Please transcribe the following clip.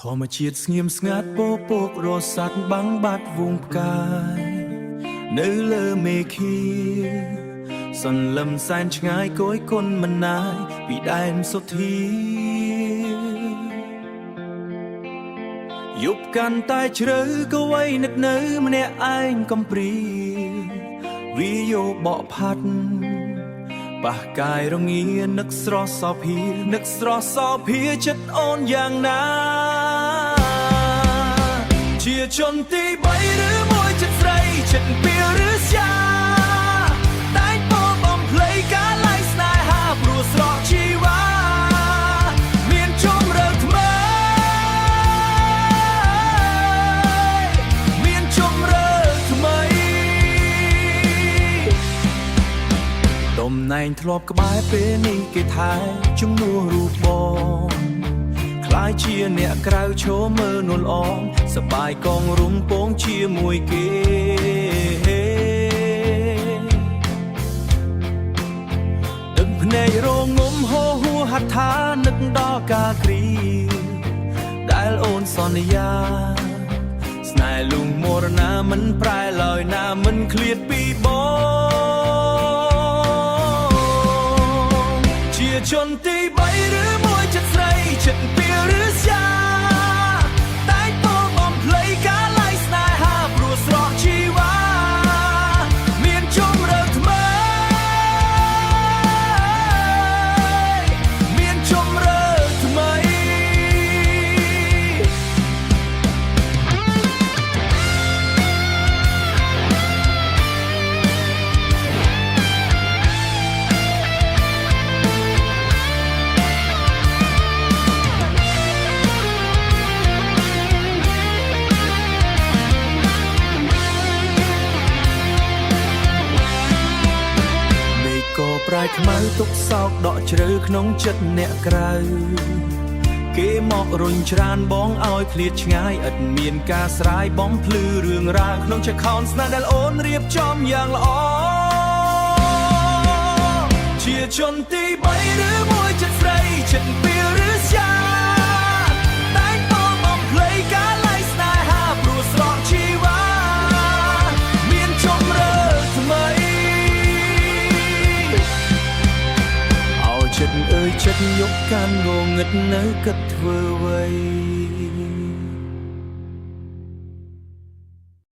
รมជាតិស្ងៀមស្ងាត់ពពករស័តបាំងបាត់វងផ្កាយនៅលើមេឃីសន្លឹមសែនឆ្ងាយគយគុណមិនណាយពីដែនសុធាយប់កាន់តែជ្រៅក៏វៃនឹកនៅម្នាក់ឯងកំព្រីវាយោបកផាត់បះកាយរងានឹកស្រស់សោភានឹកស្រស់សោភាចិត្តអូនយ៉ាងណាជាជនទី3ឬមួយចិត្តស្រីចិត្តពីលឬស្យាតែងពោបំភ្លៃការឡាយស្នេហាព្រោះស្រស់ជីវ៉ាមានជុំរើថ្មីមានជុំរើថ្មីតំណែងធ្លាប់ក្បែរពេលនេះគេថែជំនួសរូបបងខ្លាយជាអ្នកក្រៅឈរមើលនួនអងសបាយកងរុំពងជាមួយគេទឹកភ្នែករងំហូរហួរហត្ថានឹកដល់កាលគ្រាដែលអូនសន្យាស្នេហ៍លួងមរណាមិនប្រែឡើយណាមិនឃ្លាតពីបងជាជនទី3ឬមួយចិត្តស្រីចិត្តពីលឬស្យាតែងពោបំភ្លៃការឡាយស្នេហាព្រោះស្រស់ជីវ៉ាមានជុំរើថ្មីមានជុំរើថ្មីក៏ប្រែខ្មៅទុកសោកដកជ្រៅក្នុងចិត្តអ្នកក្រៅគេមករុញច្រានបងឲ្យឃ្លាតឆ្ងាយឥតមានការស្រាយបំភ្លឺរឿងរ៉ាវក្នុងចក្ខោនស្នេហ៍ដែលអូនរៀបចំយ៉ាងល្អជាជនទី3ឬមួយចិត្តស្រីចិត្តពីលឬស្យាតែងពោបំភ្លៃការឡាយស្នេហាព្រោះស្រស់ជីវ៉ាមានជុំរើថ្មីចិត្តអើយចិត្តយកកាន់ងងឹតនៅគិតធ្វើអ្វី